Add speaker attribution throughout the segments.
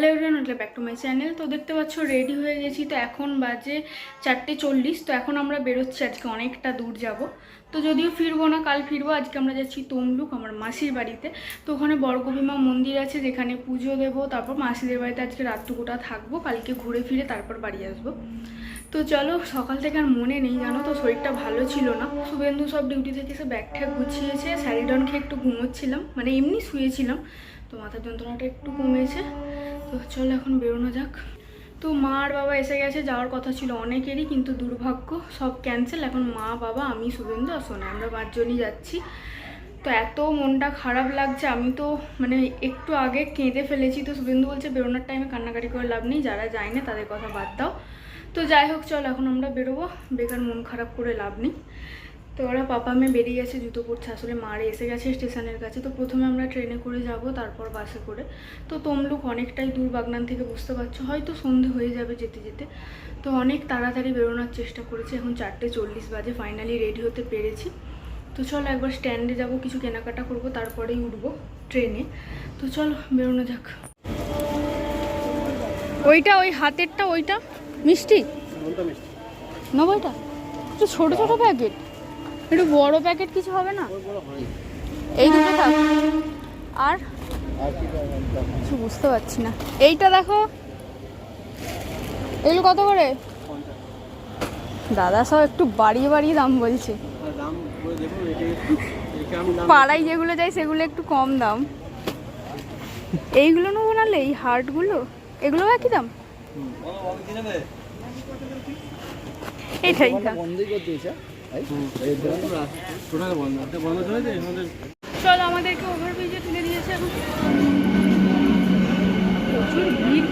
Speaker 1: Hello everyone, welcome back to my channel. তো দেখতে পাচ্ছ রেডি হয়ে গেছি। তো এখন বাজে 4:40। তো এখন আমরা বেরোচ্ছি, আজকে অনেকটা দূর যাব। তো যদিও ফিরবো না, কাল ফিরবো। আজকে আমরা যাচ্ছি তমলুক, আমার মাসির বাড়িতে। তো ওখানে বড়কবিমা মন্দির আছে, যেখানে পুজো দেবো। তারপর মাসিদের বাড়িতে আজকে রাতটুকুটা থাকবো, কালকে ঘুরে ফিরে তারপর বাড়ি আসবো। তো চলো, সকাল থেকে আর মনে নেই জানো তো, শরীরটা ভালো ছিল না। শুভেন্দু সব ডিউটি থেকে এসে ব্যাগ ঠ্যাগ গুছিয়েছে, স্যারিডন খেয়ে একটু ঘুমোচ্ছিলাম, মানে এমনি শুয়েছিলাম। তো মাথার যন্ত্রণাটা একটু কমেছে। তো চলো এখন বেরোনো যাক। তো মা আর বাবা এসে গেছে, যাওয়ার কথা ছিল অনেকেরই, কিন্তু দুর্ভাগ্য সব ক্যান্সেল। এখন মা, বাবা, আমি, শুভেন্দু আর সোনা, আমরা 5 জনই যাচ্ছি। তো এত মনটা খারাপ লাগছে, আমি তো মানে একটু আগে কেঁদে ফেলেছি। তো শুভেন্দু বলছে বেরোনোর টাইমে কান্নাকাটি করে লাভ নেই, যারা যায় না তাদের কথা বাদ দাও। তো যাই হোক, চল এখন আমরা বেরোবো, বেকার মন খারাপ করে লাভ নেই। তো ওরা পাপা মেয়ে বেরিয়ে গেছে, জুতো পরছে। আসলে মারে এসে গেছে স্টেশনের কাছে। তো প্রথমে আমরা ট্রেনে করে যাব, তারপর বাসে করে। তো তমলুক অনেকটাই দূর বাগনান থেকে, বুঝতে পারছো, হয়তো সন্ধে হয়ে যাবে যেতে যেতে। তো অনেক তাড়াতাড়ি বেরোনোর চেষ্টা করেছি। এখন 4:40 বাজে, ফাইনালি রেডি হতে পেরেছি। তো চলো একবার স্ট্যান্ডে যাব, কিছু কেনাকাটা করব, তারপরেই উঠবো ট্রেনে। তো চলো বেরোনো যাক। ওইটা ওই হাতেরটা, ওইটা মিষ্টি নেবো। এটা একটু ছোটো ছোটো প্যাকেট, একটু বড় প্যাকেট কিছু হবে না? এই দুটো থাক। আর কিছু বুঝতে পারছি না। এইটা দেখো, এগুলো কত করে? দাদা সব একটু বাড়িয়ে বাড়িয়ে দাম বলছে। পাড়ায় যেগুলো যায় সেগুলো একটু কম দাম। এইগুলো নেবো, নাহলে এই হার্টগুলো, এগুলো একই দাম। এইটাই চল, আমাদেরকে ওভারব্রিজে তুলে দিয়েছে। এখন প্রচুর ভিড়।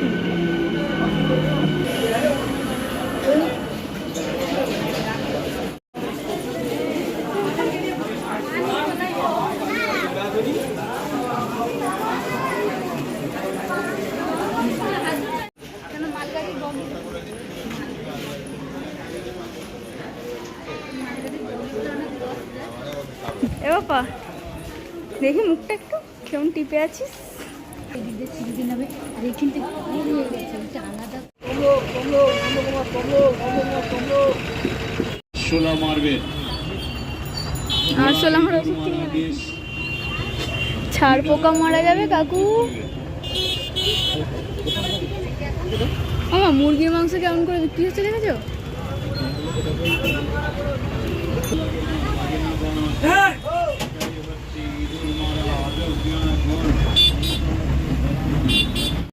Speaker 1: এ বাবা, দেখি মুখটা একটু কেমন টিপে আছিস। ছাড়, পোকা মারা যাবে কাকু। আমার মুরগির মাংস কেমন করে বিক্রি হচ্ছে দেখেছো?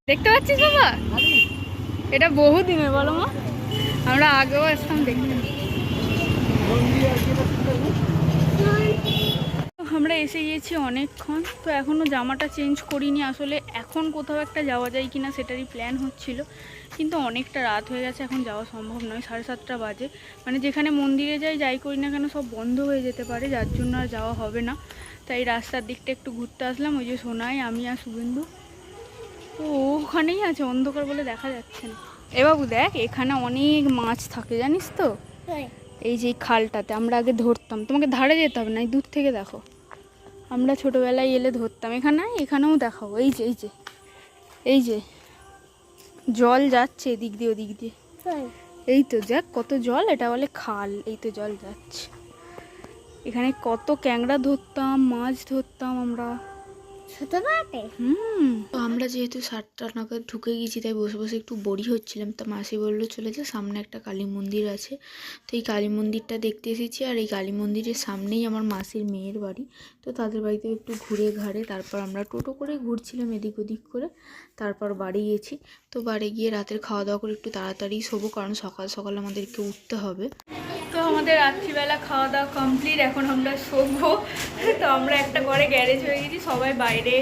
Speaker 1: দেখতে পাচ্ছিস বাবা, এটা বহু দিনের, বলো মা, আমরা আগেও আসতাম দেখতে। আমরা এসে গিয়েছি অনেকক্ষণ। তো এখনও জামাটা চেঞ্জ করিনি। আসলে এখন কোথাও একটা যাওয়া যায় কিনা সেটারই প্ল্যান হচ্ছিল, কিন্তু অনেকটা রাত হয়ে গেছে, এখন যাওয়া সম্ভব নয়। 7:30 বাজে, মানে যেখানে মন্দিরে যাই করি না কেন সব বন্ধ হয়ে যেতে পারে, যার জন্য আর যাওয়া হবে না। তাই রাস্তার দিকটা একটু ঘুরতে আসলাম। ওই যে সোনাই, আমি আর শুভেন্দু। তো ওখানেই আছে, অন্ধকার বলে দেখা যাচ্ছে না। এ বাবু দেখ, এখানে অনেক মাছ থাকে জানিস তো। এই যে খালটাতে আমরা আগে ধরতাম, তোমাকে ধারে যেতে হবে না, এই দূর থেকে দেখো। আমরা ছোটোবেলায় এলে ধরতাম। এখানেও দেখাবো, এই যে এই যে এই যে জল যাচ্ছে এদিক দিয়ে ওদিক দিয়ে। এই তো দেখ কত জল, এটা বলে খাল। এই তো জল যাচ্ছে, এখানে কত ক্যাংড়া ধরতাম, মাছ ধরতাম আমরা ছোটবেলাতে। তো আমরা যেহেতু 7টা নাগাদ ঢুকে গেছি, তাই বসে বসে একটু বোরই হচ্ছিলাম। তো মাসি বললো চলে যা, সামনে একটা কালী মন্দির আছে। তো এই কালী মন্দিরটা দেখতে এসেছি। আর এই কালী মন্দিরের সামনেই আমার মাসির মেয়ের বাড়ি। তো তাদের বাড়িতে একটু ঘুরে ঘাড়ে তারপর আমরা টোটো করে ঘুরছিলাম এদিক ওদিক করে, তারপর বাড়ি গেছি। তো বাড়ি গিয়ে রাতের খাওয়া দাওয়া করে একটু তাড়াতাড়ি শোবো, কারণ সকাল সকাল আমাদেরকে উঠতে হবে। তো আমাদের রাত্রিবেলা খাওয়া দাওয়া কমপ্লিট, এখন আমরা শোবো। তো আমরা একটা ঘরে গ্যারেজ হয়ে গেছি, সবাই বাইরে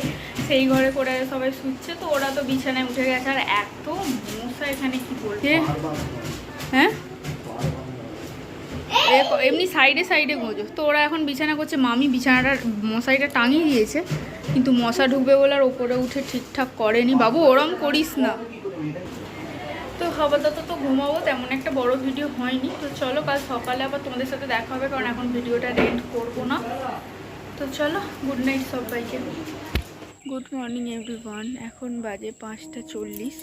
Speaker 1: সেই ঘরে করে সবাই শুচ্ছে। তো ওরা তো বিছানায় উঠে গেছে। আর এত মশা এখানে, কি বলছে। হ্যাঁ, এমনি সাইডে সাইডে গোঁজো। তো ওরা এখন বিছানা করছে। মামি বিছানাটা মশারিটা টাঙিয়ে দিয়েছে, কিন্তু মশা ঢুকবে বলে আর ওপরে উঠে ঠিকঠাক করেনি। বাবু ওরম করিস না। তো আপাতত তো ঘুমাবো, তেমন একটা বড় ভিডিও হয়নি। তো চলো, কাল সকালে আবার তোমাদের সাথে দেখা হবে, কারণ এখন ভিডিওটা এন্ড করবো না। তো চলো, গুড নাইট সবাইকে। Good morning everyone. এখন বাজে 5:40।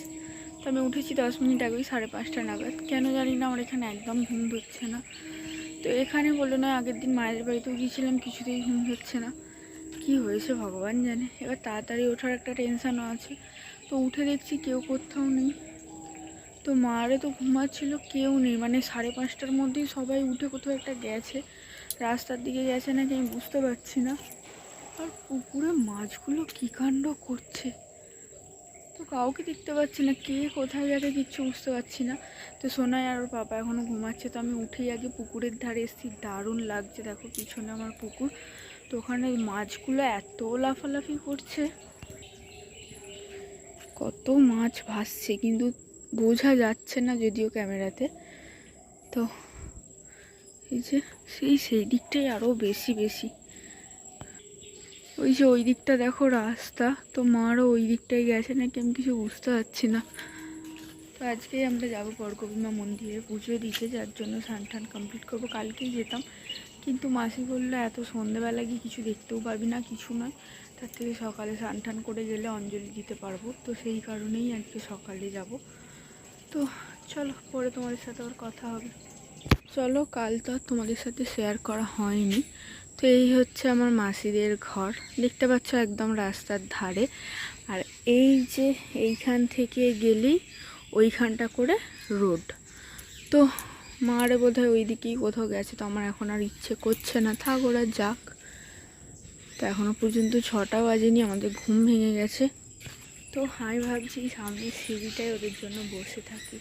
Speaker 1: তো আমি উঠেছি 10 মিনিট আগেই, 5:30 নাগাদ। কেন জানি না আমার এখানে একদম ঘুম ধরছে না। তো এখানে বললো না, আগের দিন মায়ের বাড়িতেও গিয়েছিলাম, কিছুতেই ঘুম ধরছে না। কি হয়েছে ভগবান জানে। এবার তাড়াতাড়ি ওঠার একটা টেনশানও আছে। তো উঠে দেখছি কেউ কোথাও নেই। তো মারে তো ঘুমাচ্ছিল, কেউ নেই। মানে 5:30টার মধ্যেই সবাই উঠে কোথাও একটা গেছে, রাস্তার দিকে গেছে নাকি আমি বুঝতে পারছি না। আর পুকুরে মাছগুলো কী কাণ্ড করছে, তো কাউকে দেখতে পাচ্ছি না, কে কোথায় গেছে কিচ্ছু বুঝতে পারছি না। তো সোনাই আর ওর পাপা এখনও ঘুমাচ্ছে। তো আমি উঠেই আগে পুকুরের ধারে এসেছি, দারুণ লাগছে। দেখো পিছনে আমার পুকুর। তো ওখানে মাছগুলো এত লাফালাফি করছে, কত মাছ ভাসছে কিন্তু বোঝা যাচ্ছে না যদিও ক্যামেরাতে। তো এই যে সেই দিকটাই আরও বেশি। ওই যে ওই দিকটা দেখো রাস্তা, তো মারও ওই দিকটায় গেছে নাকি আমি কিছু বুঝতে পারছি না। তো আজকেই আমরা যাবো বরগোবিমা মন্দিরে পুজো দিতে, যার জন্য স্নান কমপ্লিট করবো। কালকেই যেতাম, কিন্তু মাসি বললো এত সন্ধেবেলা গিয়ে কিছু দেখতেও পারবি না, কিছু নয়, তার থেকে সকালে স্নান করে গেলে অঞ্জলি দিতে পারবো। তো সেই কারণেই আজকে সকালে যাব। তো চলো, পরে তোমাদের সাথে আবার কথা হবে। চলো, কাল তো আর তোমাদের সাথে শেয়ার করা হয়নি। তো এই হচ্ছে আমার মাসিদের ঘর, দেখতে পাচ্ছ একদম রাস্তার ধারে। আর এই যে এইখান থেকে গেলেই ওইখানটা করে রোড। তো মারে বোধহয় ওই দিকেই কোথাও গেছে। তো আমার এখন আর ইচ্ছে করছে না, থাক ওরা যাক। তো এখনও পর্যন্ত 6টা বাজেনি, আমাদের ঘুম ভেঙে গেছে। তো আমি ভাবছি সামনের সিঁড়িটায় ওদের জন্য বসে থাকি,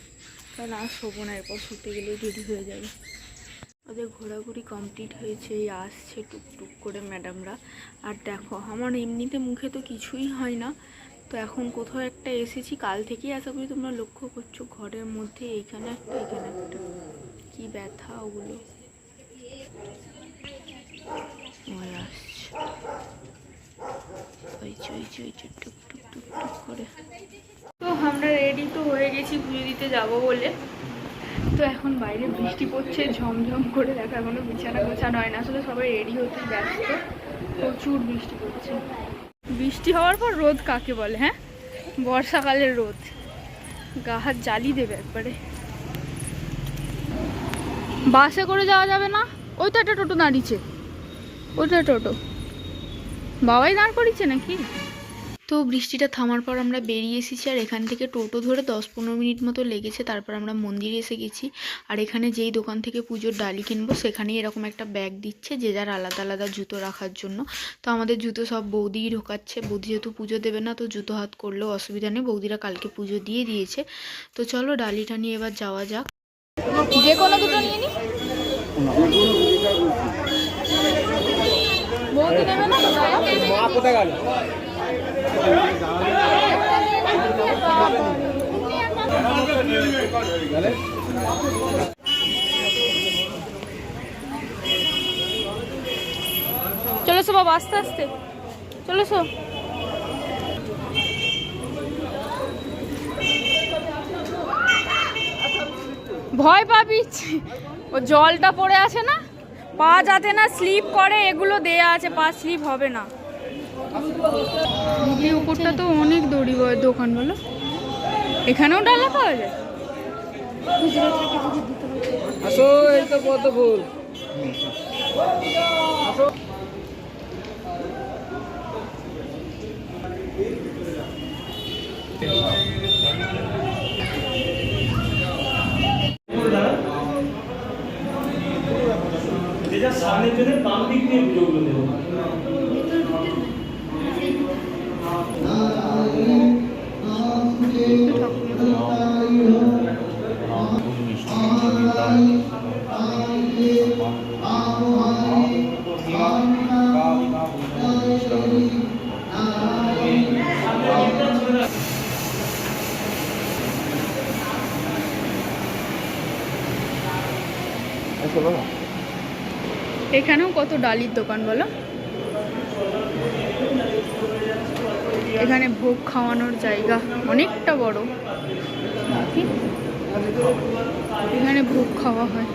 Speaker 1: কারণ আর শোবো না, এরপর শুতে গেলেই দেরি হয়ে যাবে। ওদের ঘোরাঘুরি কমপ্লিট হয়েছে, এই আসছে টুকটুক করে ম্যাডামরা। আর দেখো আমার এমনিতে মুখে তো কিছুই হয় না, তো এখন কোথাও একটা এসেছি। কাল থেকেই আশা করি তোমরা লক্ষ্য করছো, ঘরের মধ্যে এইখানে একটা এখানে একটা, কি ব্যথা ওগুলো আসছে টুক টুক টুক টুক করে। তো আমরা রেডি তো হয়ে গেছি পুজো দিতে যাবো বলে। তো এখন বাইরে বৃষ্টি পড়ছে ঝমঝম করে, দেখো এখনো বিছানা গোছানো হয় না। আসলে সবাই রেডি হতে ব্যস্ত, প্রচুর বৃষ্টি পড়ছে। বৃষ্টি হওয়ার পর রোদ কাকে বলে, হ্যাঁ, বর্ষাকালের রোদ, গা হাত জ্বালিয়ে দেবে একবারে। বাসে করে যাওয়া যাবে না, ওই তো একটা টোটো দাঁড়িয়েছে, ওইটা টোটো বাবাই দাঁড় করিয়েছে নাকি। তো বৃষ্টিটা থামার পর আমরা বেরিয়ে এসেছি, আর এখান থেকে টোটো ধরে 10-15 মিনিট মতো লেগেছে। তারপর আমরা মন্দিরে এসে গেছি। আর এখানে যেই দোকান থেকে পুজোর ডালি কিনবো, সেখানেই এরকম একটা ব্যাগ দিচ্ছে, যে যার আলাদা আলাদা জুতো রাখার জন্য। তো আমাদের জুতো সব বৌদিই ঢোকাচ্ছে। বৌদি যেহেতু পুজো দেবে না, তো জুতো হাত করলেও অসুবিধা নেই, বৌদিরা কালকে পুজো দিয়ে দিয়েছে। তো চলো ডালিটা নিয়ে এবার যাওয়া যাক। যে কোনো দুটো নিয়ে নি, বৌদি নেবে না। চলো সব আস্তে আস্তে চলো সব। ভয় পাবি, ও জলটা পড়ে আছে না, পা যাতে না স্লিপ করে, এগুলো দেয়া আছে, পা স্লিপ হবে না। এই উপরটা তো অনেক দড়ি দোকান, বলো এখানেও ডালা পাওয়া যায়। আসো, এই তো পদ্ম ফুল। সামনের জন্য বাম দিক দিয়ে পুজোগুলো দেবো। এখানেও কত ডালির দোকান বলো। এখানে ভোগ খাওয়ানোর জায়গা অনেকটা বড়, এখানে ভোগ খাওয়া হয়।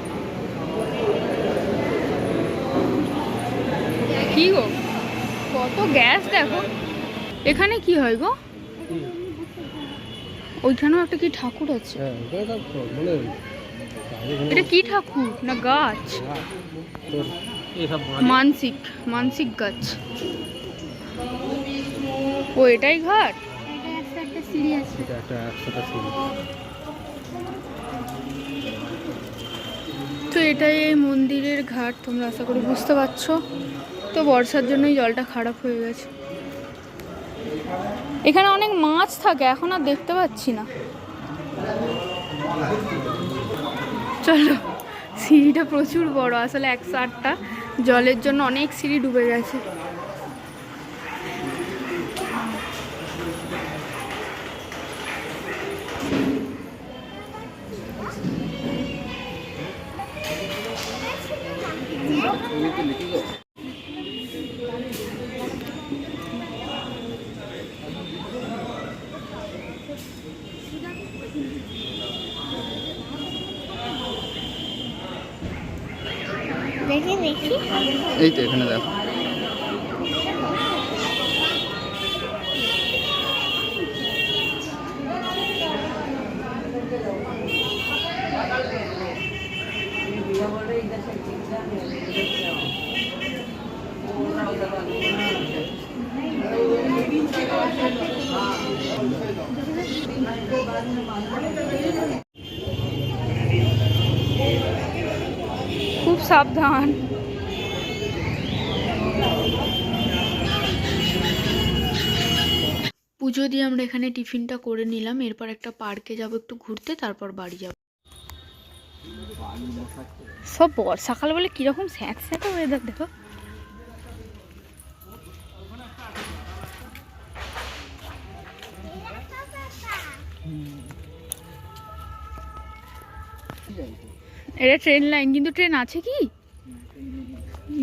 Speaker 1: কি গো, কত গ্যাস দেখো। এখানে কি হয় গো? ওইখানেও একটা কি ঠাকুর আছে? এটা কি ঠাকুর না গাছ? মানসিক মানসিক গাছ। ও এটাই ঘাট? একটা সিঁড়ি আছে। তো এটাই এই মন্দিরের ঘাট, তোমরা আশা করি বুঝতে পারছো। তো বর্ষার জন্যই জলটা খারাপ হয়ে গেছে। এখানে অনেক মাছ থাকে, এখন আর দেখতে পাচ্ছি না। চলো, সিঁড়িটা প্রচুর বড়, আসলে 108টা, জলের জন্য অনেক সিঁড়ি ডুবে গেছে।
Speaker 2: দেখি দেখি,
Speaker 3: এই তো এখানে দেখো।
Speaker 1: খুব সাবধান। পুজো দিয়ে আমরা এখানে টিফিনটা করে নিলাম, এরপর একটা পার্কে যাব একটু ঘুরতে, তারপর বাড়ি যাব। সব বর্ষাকাল বলে কিরকম স্যাঁত স্যাঁতে ওয়েদার দেখো। এটা ট্রেন লাইন, কিন্তু ট্রেন আছে কি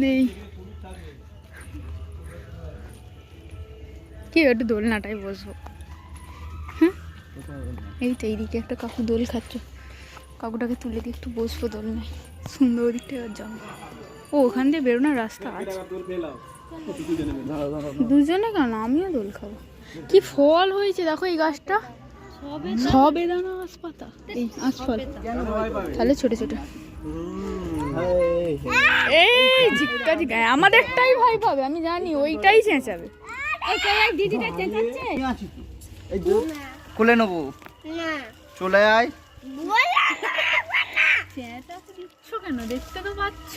Speaker 1: নেই? কি একটু দোলনাটাই বসবো। হ্যাঁ, এই তো এইদিকে একটা কাকু দোল খাচ্ছে, কাকুটাকে তুলে দিয়ে একটু বসবো দোলনায়। সুন্দর দিকটা যাবো। ও ওখান দিয়ে বেরোনোর রাস্তা আছে। দুজনে কেন, আমিও দোল খাবো। কি ফল হয়েছে দেখো এই গাছটা, সবেদানা গাছপাতা, এই আঁশফল, তাহলে ছোট ছোট। এই ঝিক্কা ঝিক্কা আমাদেরটাই ভয় পাবে, আমি জানি, ওইটাই চেঁচাবে। দিদিটা চেঁচাচ্ছে,
Speaker 3: কোলে নেবো, চলে আয়।
Speaker 1: দিচ্ছ কেন, দেখতে তো পাচ্ছ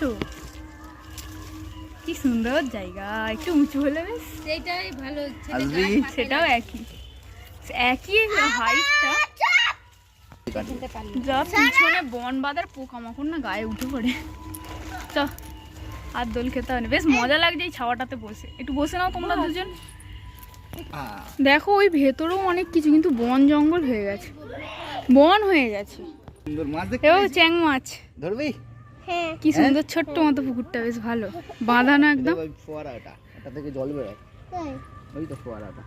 Speaker 1: কি সুন্দর জায়গা। একটু উঁচু হলে বেশ সেটাই ভালো, সেটাও একই একই হাইটটা। যা পিছনে বন বাঁধার পোকামাকড় না গায়ে উঠে পড়ে। চ আর দোল খেতে হবে, বেশ মজা লাগছে এই ছাওয়াটাতে বসে। একটু বসে নাও তোমরা দুজন। দেখো ওই ভেতরেও অনেক কিছু, কিন্তু বন জঙ্গল হয়ে গেছে, বন হয়ে গেছে। এও চ্যাং মাছ
Speaker 3: ধরবি?
Speaker 1: কি সুন্দর ছোট্ট মতো পুকুরটা, বেশ ভালো বাঁধানো একদম।
Speaker 3: ফোয়ারাটা, এটা থেকে জল বেরোয়, ওই তো ফোয়ারাটা।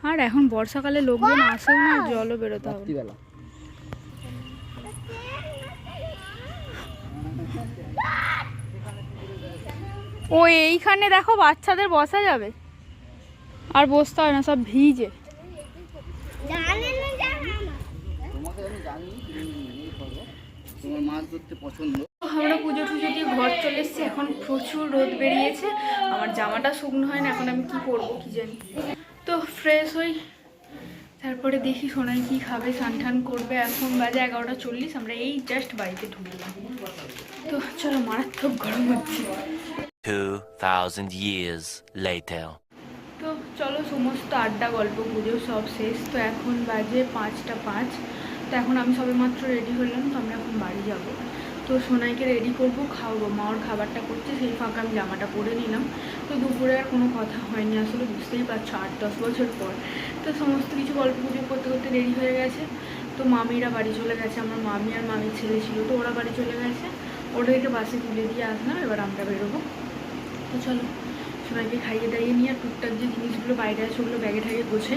Speaker 1: আর এখন বর্ষাকালে লোকজন আসেও না, জলও বেরোতে হবে। ও এইখানে দেখো বাচ্চাদের বসা যাবে, আর বসতে হয় না, সব ভিজে। আমরা পুজো টুজো দিয়ে ঘর চলে এসেছি, এখন প্রচুর রোদ বেরিয়েছে, আমার জামাটা শুকনো হয় না, এখন আমি কি করবো কি জানি। তো ফ্রেশ হই, তারপরে দেখি সোনাই কি খাবে, স্নান টান করবে। এখন বাজে 11:40, আমরা এই জাস্ট বাড়িতে ঢুকলাম। তো চলো, মারাত্মক গরম হচ্ছে।
Speaker 4: 2000 years later.
Speaker 1: তো চলো, সমস্ত আড্ডা গল্প পুজো সব শেষ। তো এখন বাজে 5:05। তো এখন আমি সবে মাত্র রেডি হলাম, তো আমরা এখন বাড়ি যাব। তো সোনাইকে রেডি করবো, খাওয়াবো, মা ওর খাবারটা করছে, সেই ফাঁকা আমি জামাটা পরে নিলাম। তো দুপুরে আর কোনো কথা হয়নি, আসলে বুঝতেই পারছো 8-10 বছর পর। তো সমস্ত কিছু গল্প পুজো করতে করতে রেডি হয়ে গেছে। তো মামিরা বাড়ি চলে গেছে, আমার মামি আর মামির ছেলে ছিল, তো ওরা বাড়ি চলে গেছে। ওদেরকে বাসে তুলে দিয়ে আসলাম, এবার আমরা বেরোবো। তো চলো, সবাইকে খাইয়ে দাইয়ে নিয়ে টুকটাক যে জিনিসগুলো বাইরে আছে ওগুলো ব্যাগে ঠাগে গোছে,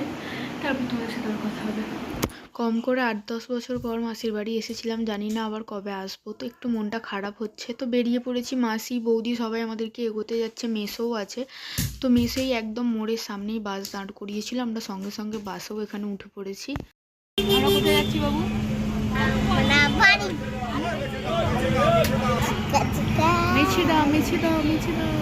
Speaker 1: তারপর তোমাদের সাথে আমার কথা হবে। কম করে 8-10 বছর পর মাসির বাড়ি এসেছিলাম, জানি না আবার কবে আসবো। তো একটু মনটা খারাপ হচ্ছে, তো বেরিয়ে পড়েছি। মাসি বৌদি সবাই আমাদেরকে এগোতে যাচ্ছে, মেসোও আছে। তো মেসেই একদম মোড়ের সামনেই বাস দাঁড় করিয়েছিল, আমরা সঙ্গে সঙ্গে বাসেও এখানে উঠে পড়েছি। আমরা কোথায় যাচ্ছি বাবু?
Speaker 2: না বাড়ি চিকা
Speaker 1: মেছে দাও, মেছে দাও, মেছে দাও।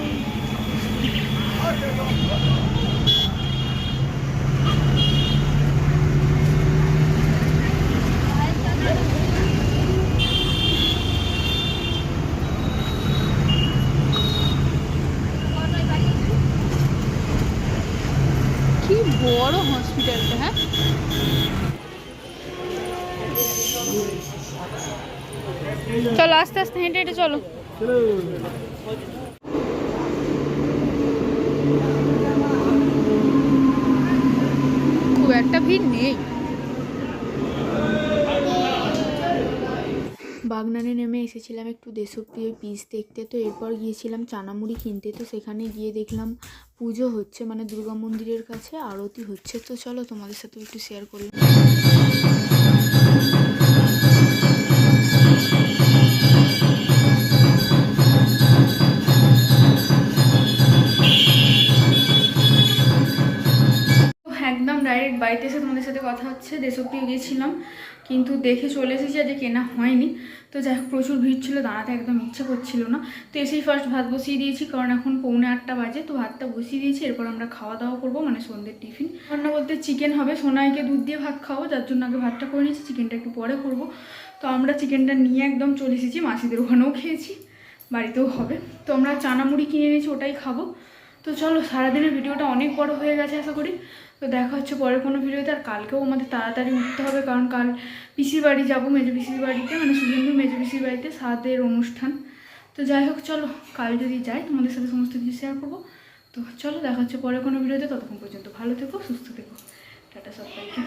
Speaker 1: কি বড় হসপিটালটা, হ্যাঁ? চলো আস্তে আস্তে হেঁটে হেঁটে চলো। খুব একটা ভিড় নেই। বাগনানে নেমে এসেছিলাম একটু দেশপ্রিয় পিস দেখতে, তো এরপর গিয়েছিলাম চানামুড়ি কিনতে। তো সেখানে গিয়ে দেখলাম পুজো হচ্ছে, মানে দুর্গা মন্দিরের কাছে আরতি হচ্ছে। তো চলো তোমাদের সাথে একটু শেয়ার করলাম। একদম ডাইরেক্ট বাড়িতে এসে তোমাদের সাথে কথা হচ্ছে। দেশপ্রিয় গিয়েছিলাম কিন্তু দেখে চলে এসেছি, আজ কেনা হয়নি। তো যাই হোক, প্রচুর ভিড় ছিল, দাঁড়াতে একদম ইচ্ছে করছিল না। তো এসেই ফার্স্ট ভাত বসিয়ে দিয়েছি, কারণ এখন 7:45 বাজে। তো ভাতটা বসিয়ে দিয়েছি, এরপর আমরা খাওয়া দাওয়া করবো, মানে সন্ধ্যের টিফিন। রান্না বলতে চিকেন হবে, সোনাইকে দুধ দিয়ে ভাত খাবো, যার জন্য আগে ভাতটা করে নিয়েছি, চিকেনটা একটু পরে করবো। তো আমরা চিকেনটা নিয়ে একদম চলে এসেছি, মাসিদের ওখানেও খেয়েছি, বাড়িতেও হবে। তো আমরা চানামুড়ি কিনে নিয়েছি, ওটাই খাবো। তো চলো, সারাদিনের ভিডিওটা অনেক বড় হয়ে গেছে আশা করি। তো দেখা হচ্ছে পরে কোনো ভিডিওতে। আর কালকেও আমাদের তাড়াতাড়ি উঠতে হবে, কারণ কাল পিসির বাড়ি যাবো, মেজো পিসির বাড়িতে, মানে শুভেন্দু মেজো পিসির বাড়িতে সাদের অনুষ্ঠান। তো যাই হোক, চলো কাল যদি যাই তোমাদের সাথে সমস্ত কিছু শেয়ার করবো। তো চলো দেখা হচ্ছে পরে কোনো ভিডিওতে। ততক্ষণ পর্যন্ত ভালো থেকো, সুস্থ থেকো, টাটা সবাইকে।